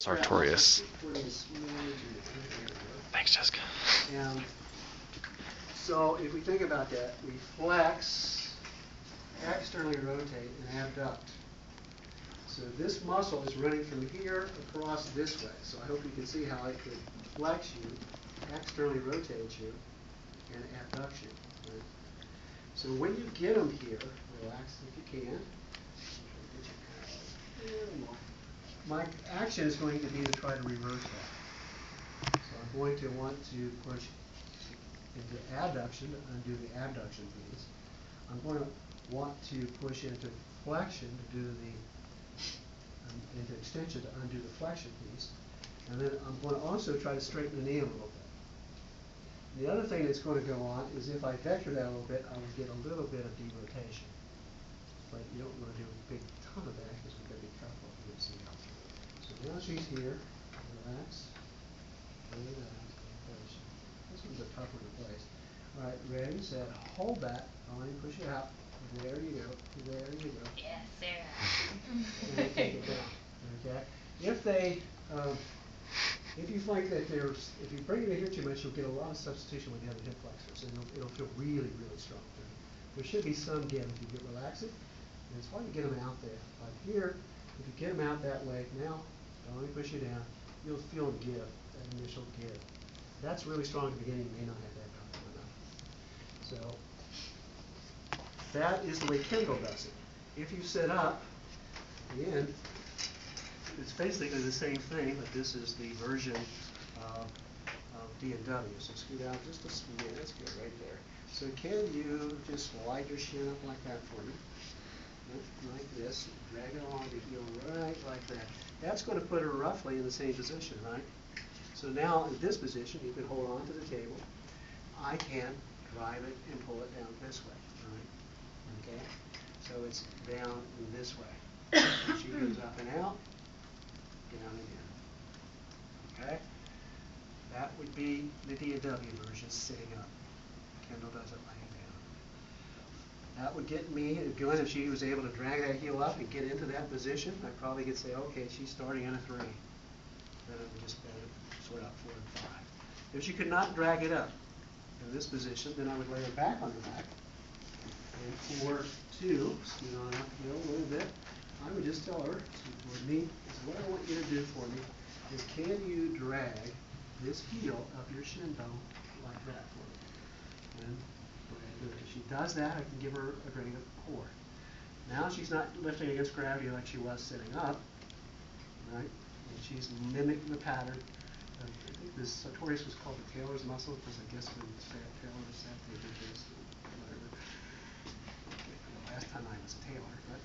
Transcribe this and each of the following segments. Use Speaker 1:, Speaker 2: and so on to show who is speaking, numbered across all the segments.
Speaker 1: Sartorius. Thanks, Jessica.
Speaker 2: And so if we think about that, we flex, externally rotate, and abduct. So this muscle is running from here across this way. So I hope you can see how it could flex you, externally rotate you, and abduct you. Right? So when you get them here, relax if you can. My action is going to be to try to reverse that. So I'm going to want to push into abduction to undo the abduction piece. I'm going to want to push into flexion to do the into extension to undo the flexion piece. And then I'm going to also try to straighten the knee a little bit. The other thing that's going to go on is if I vector that a little bit, I will get a little bit of derotation. But you don't want to do a big ton of that because we've got to be careful of mixing up. So now she's here. Relax. Relax. Push. This one's a tough one to place. All right, ready, set, hold that. Only push it out. There you go. There you go.
Speaker 3: Yes, sir.
Speaker 2: And take it down. Okay. If you find that if you bring it in here too much, you'll get a lot of substitution with the other hip flexors, and it'll feel really, really strong. There should be some give if you get relaxed. And it's hard to get them out there. Like here, if you get them out that way, now, don't let me push you down, you'll feel them give, that initial give. That's really strong at the beginning. You may not have that powerful enough. So that is the way Kendall does it. If you set up, again, it's basically the same thing, but this is the version of D and W. So scoot out just a smidge. That's good right there. So can you just slide your shin up like that for me? Like this. Drag it along the heel right like that. That's going to put her roughly in the same position, right? So now in this position, you can hold on to the table. I can drive it and pull it down this way, right? Okay? So it's down in this way. And she goes up and out, down again. Okay? That would be the D and W version sitting up. Kendall does it laying down. That would get me, again, if she was able to drag that heel up and get into that position, I probably could say, okay, she's starting in a 3. Then I would just sort out 4 and 5. If she could not drag it up in this position, then I would lay her back on her back. And for 2, scoot on up the hill a little bit, I would just tell her, for me, is what I want you to do for me is can you drag this heel up your shin bone like that for me? And if she does that, I can give her a grade of 4. Now she's not lifting against gravity like she was sitting up, right? And she's mimicking the pattern. I think this Sartorius was called the Taylor's muscle because I guess when Taylor was said they did this, whatever. Last time I was a Taylor, but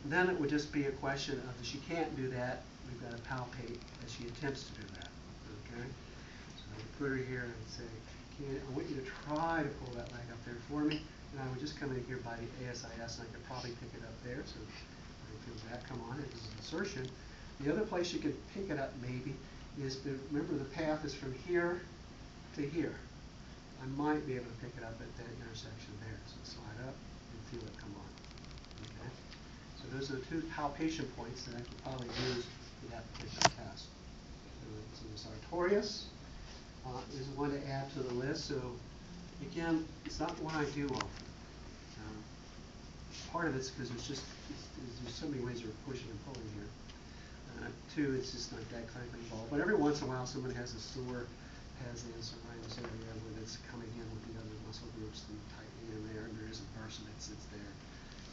Speaker 2: then it would just be a question of if she can't do that, we've got to palpate as she attempts to do that. Okay? So I would put her here and say, I want you to try to pull that leg up there for me. And I would just come in here by the ASIS and I could probably pick it up there. So I feel that come on. It is an insertion. The other place you could pick it up maybe is, remember the path is from here to here. I might be able to pick it up at that intersection there. So slide up and feel it come on. Okay? So those are the 2 palpation points that I could probably use for that particular test. So the Sartorius is one to add to the list. So again, it's not one I do often. Part of it's because there's so many ways of pushing and pulling here. 2, it's just not that clinically involved. But every once in a while, someone has a sore, has this or minus area where it's coming in with the other muscle groups and tightening in there, and there is a person that sits there.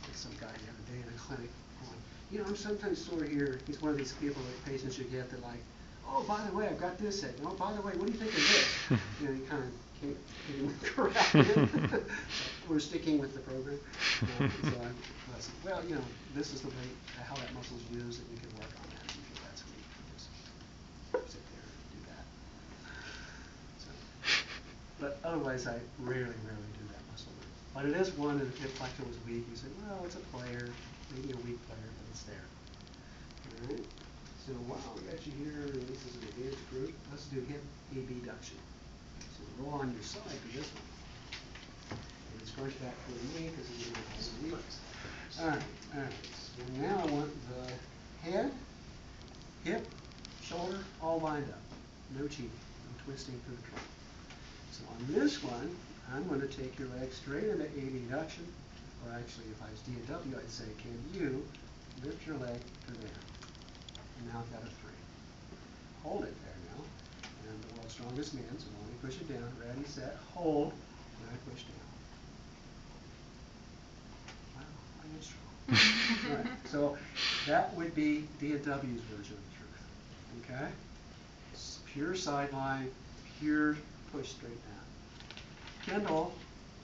Speaker 2: There's some guy the other day in a clinic going, you know, I'm sometimes sore here. He's one of these people that patients you get that like, oh, by the way, I've got this head. Oh, by the way, what do you think of this? You know, you kind of can't get him correct. We're sticking with the program. So I said, well, you know, this is the way, how that muscle is used, and you can work on that if you feel that's weak. Just sit there and do that. So, but otherwise, I rarely do that muscle work. But it is one that if hip flexion was weak, you say, well, it's a player, maybe a weak player, but it's there. All right. So while we got you here, this is an advanced group, let's do hip abduction. So roll on your side for this one. And scrunch back for the knee because it's going to be weak. All right. So now I want the head all lined up. No cheating, no twisting through the trunk. So on this one, I'm going to take your leg straight into abduction, or actually if I was D&W, I'd say, can you lift your leg to there? And now I've got a 3. Hold it there now. And the world's strongest man, so let me push it down. Ready, set, hold, and I push down. Wow, I am strong. Right. So that would be D&W's version of the truth. Okay? It's pure sideline, pure push straight down. Kendall,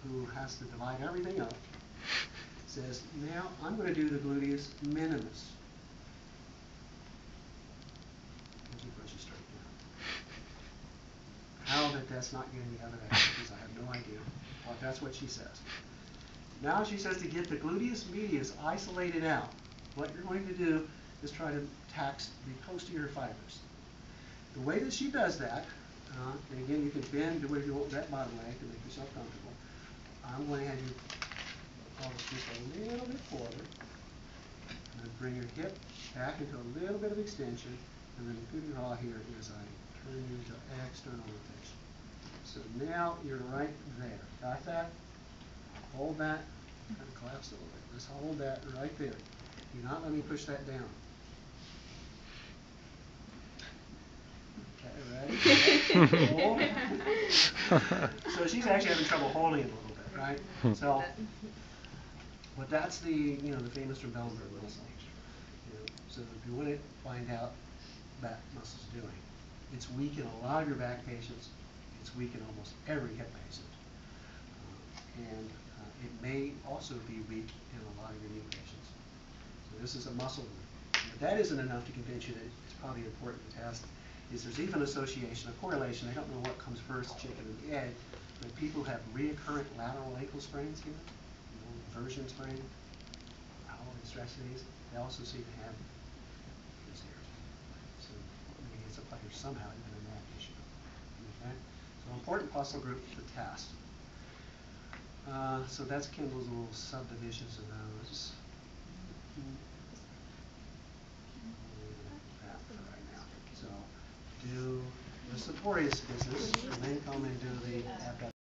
Speaker 2: who has to divide everything up, says, now I'm going to do the gluteus minimus. And she pushes straight down. How that's not getting the other activities, I have no idea. But that's what she says. Now she says to get the gluteus medius isolated out, what you're going to do is try to tax the posterior fibers. The way that she does that, and again, you can bend to where you want that bottom leg to make yourself comfortable. I'm going to have you pull just a little bit forward, and bring your hip back into a little bit of extension, and then the coup de grace here is I turn you to external rotation. So now you're right there. Got that? Hold that. Kind of collapse a little bit. Just hold that right there. Do not let me push that down. Okay, ready? Hold. So she's actually having trouble holding it a little bit, right? So, but that's the the famous Trembellenberg muscle. So if you want to find out back muscles doing, it's weak in a lot of your back patients. It's weak in almost every hip patient, and it may also be weak in a lot of your knee patients. So this is a muscle group. But that isn't enough to convince you that it's probably important to test. Is there's even association, a correlation. I don't know what comes first, chicken and the egg, but people who have recurrent lateral ankle sprains here, inversion sprain, lateral extremities, they also seem to have this here. So maybe it's a player somehow even in that issue. Okay? So important muscle group to test. So that's Kendall's little subdivisions of those. That for right now. So do the Sartorius business and then come and do the abduction.